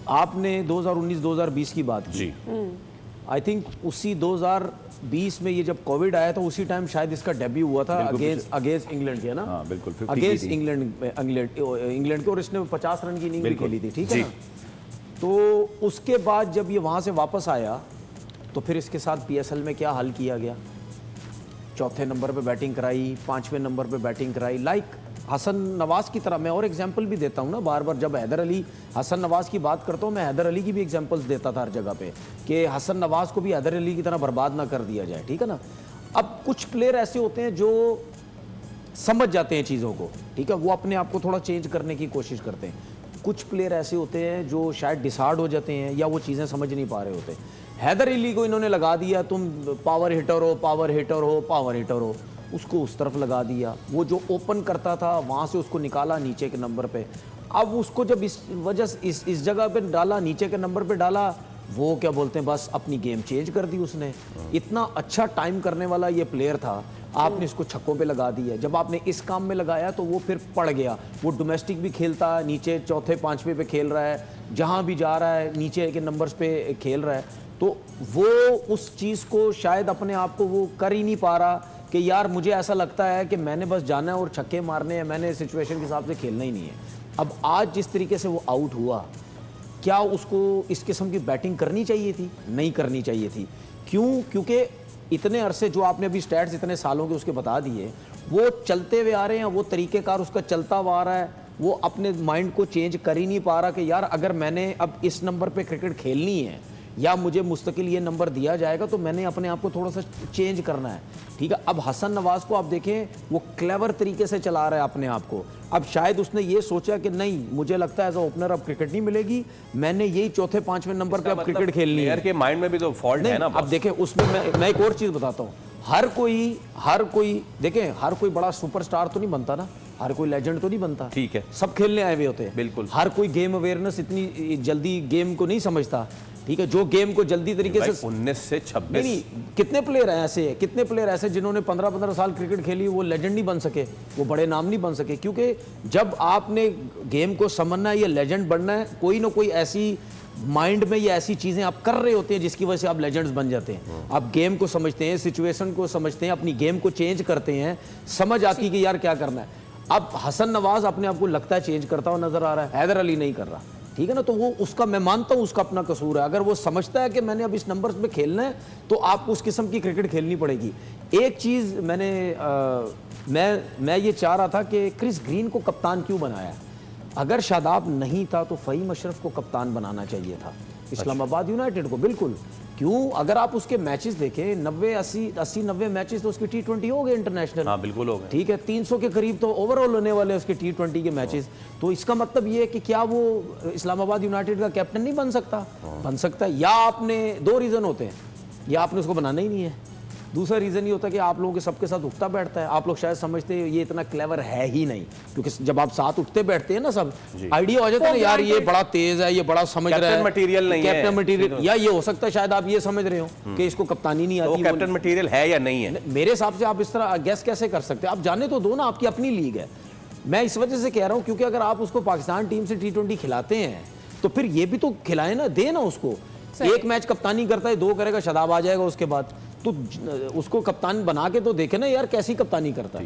आपने 2019-2020 की बात की। आई थिंक उसी 2020 में ये जब कोविड आया था उसी टाइम शायद इसका डेब्यू हुआ था अगेंस्ट इंग्लैंड के, है ना? हाँ, बिल्कुल, 50 अगेंस्ट की थी। इंग्लैंड के, और इसने 50 रन की इनिंग भी खेली थी, ठीक है जी। ना? तो उसके बाद जब ये वहाँ से वापस आया तो फिर इसके साथ पीएसएल में क्या हाल किया गया, चौथे नंबर पे बैटिंग कराई, पांचवें नंबर पे बैटिंग कराई, लाइक हसन नवाज की तरह। मैं और एग्जांपल भी देता हूँ ना बार बार, जब हैदर अली, हसन नवाज की बात करता हूँ, मैं हैदर अली की भी एग्जांपल्स देता था हर जगह पे कि हसन नवाज को भी हैदर अली की तरह बर्बाद ना कर दिया जाए, ठीक है ना? अब कुछ प्लेयर ऐसे होते हैं जो समझ जाते हैं चीज़ों को, ठीक है, वो अपने आप को थोड़ा चेंज करने की कोशिश करते हैं। कुछ प्लेयर ऐसे होते हैं जो शायद डिसार्ड हो जाते हैं या वो चीज़ें समझ नहीं पा रहे होते। हैदर अली को इन्होंने लगा दिया, तुम पावर हिटर हो, पावर हिटर हो, पावर हिटर हो, उसको उस तरफ लगा दिया। वो जो ओपन करता था वहाँ से उसको निकाला नीचे के नंबर पे। अब उसको जब इस वजह से इस जगह पे डाला, नीचे के नंबर पे डाला, वो क्या बोलते हैं, बस अपनी गेम चेंज कर दी उसने। इतना अच्छा टाइम करने वाला ये प्लेयर था, आपने इसको छक्कों पे लगा दिया। जब आपने इस काम में लगाया तो वो फिर पड़ गया। वो डोमेस्टिक भी खेलता है, नीचे चौथे पांचवे पे खेल रहा है, जहाँ भी जा रहा है नीचे के नंबर्स पे खेल रहा है। तो वो उस चीज़ को शायद अपने आप को वो कर ही नहीं पा रहा कि यार मुझे ऐसा लगता है कि मैंने बस जाना है और छक्के मारने हैं, मैंने सिचुएशन के हिसाब से खेलना ही नहीं है। अब आज जिस तरीके से वो आउट हुआ, क्या उसको इस किस्म की बैटिंग करनी चाहिए थी? नहीं करनी चाहिए थी। क्यों? क्योंकि इतने अरसे जो आपने अभी स्टैट्स इतने सालों के उसके बता दिए, वो चलते हुए आ रहे हैं, वो तरीक़ेकार उसका चलता हुआ आ रहा है। वो अपने माइंड को चेंज कर ही नहीं पा रहा कि यार अगर मैंने अब इस नंबर पे क्रिकेट खेलनी है या मुझे मुस्तकिल ये नंबर दिया जाएगा तो मैंने अपने आप को थोड़ा सा चेंज करना है, ठीक है। अब हसन नवाज को आप देखें, वो क्लेवर तरीके से चला रहा है अपने आप को। अब शायद उसने ये सोचा कि नहीं, मुझे लगता है एज अ ओपनर अब क्रिकेट नहीं मिलेगी, मैंने यही चौथे पांचवें नंबर पे अब क्रिकेट खेलनी है। प्लेयर के माइंड में भी तो फॉल्ट है ना। अब देखें उसमें मैं एक और चीज बताता हूँ। हर कोई देखें, हर कोई बड़ा सुपरस्टार तो नहीं बनता ना, हर कोई लेजेंड तो नहीं बनता, ठीक है। सब खेलने आए हुए होते हैं, बिल्कुल। हर कोई गेम अवेयरनेस इतनी जल्दी गेम को नहीं समझता, ठीक है। जो गेम को जल्दी तरीके से 19 से 26 नहीं, कितने प्लेयर हैं ऐसे, कितने प्लेयर ऐसे जिन्होंने 15-15 साल क्रिकेट खेली, वो लेजेंड नहीं बन सके, वो बड़े नाम नहीं बन सके। क्योंकि जब आपने गेम को समझना है या लेजेंड बनना है, कोई ना कोई ऐसी माइंड में ये ऐसी चीजें आप कर रहे होते हैं जिसकी वजह से आप लेजेंड्स बन जाते हैं। आप गेम को समझते हैं, सिचुएशन को समझते हैं, अपनी गेम को चेंज करते हैं, समझ आती है कि यार क्या करना है। अब हसन नवाज अपने आप को लगता है चेंज करता हुआ नजर आ रहा है, हैदर अली नहीं कर रहा, ठीक है ना। तो वो उसका, मैं मानता हूं उसका अपना कसूर है। अगर वो समझता है कि मैंने अब इस नंबर्स में खेलना है तो आपको उस किस्म की क्रिकेट खेलनी पड़ेगी। एक चीज मैं ये चाह रहा था कि क्रिस ग्रीन को कप्तान क्यों बनाया। अगर शादाब नहीं था तो फ़हीम अशरफ को कप्तान बनाना चाहिए था, इस्लामाबाद यूनाइटेड को। बिल्कुल। क्यों? अगर आप उसके मैचेस देखें, 80-90 मैचेस तो उसके T20 हो गए इंटरनेशनल। हाँ, बिल्कुल हो गए, ठीक है। 300 के करीब तो ओवरऑल होने वाले उसके T20 के मैचेस। तो इसका मतलब ये है कि क्या वो इस्लामाबाद यूनाइटेड का कैप्टन नहीं बन सकता? बन सकता है। या आपने, दो रीज़न होते हैं, या आपने उसको बनाना ही नहीं है, दूसरा रीज़न ये होता है कि आप लोगों के सबके साथ उठता बैठता है। आप लोग शायद समझते हैं ये इतना क्लेवर है ही नहीं, क्योंकि जब आप साथ उठते बैठते हैं ना, सब आइडिया हो जाता है यार ये बड़ा तेज है, ये बड़ा समझ रहा है, मटेरियल नहीं है, कैप्टन मटेरियल। या ये हो सकता है शायद आप ये समझ रहे हो कि इसको कप्तानी नहीं आती, कैप्टन मटेरियल है या नहीं है। मेरे हिसाब से आप इस तरह गैस कैसे कर सकते हैं? आप जाने तो दो ना, आपकी अपनी लीग है। मैं इस वजह से कह रहा हूं क्योंकि अगर आप उसको पाकिस्तान टीम से T20 खिलाते हैं तो फिर ये भी तो खिलाए ना, दे ना उसको। एक मैच कप्तानी करता है, 2 करेगा, शादाब आ जाएगा उसके बाद, तो उसको कप्तान बना के तो देखे ना यार कैसी कप्तानी करता है।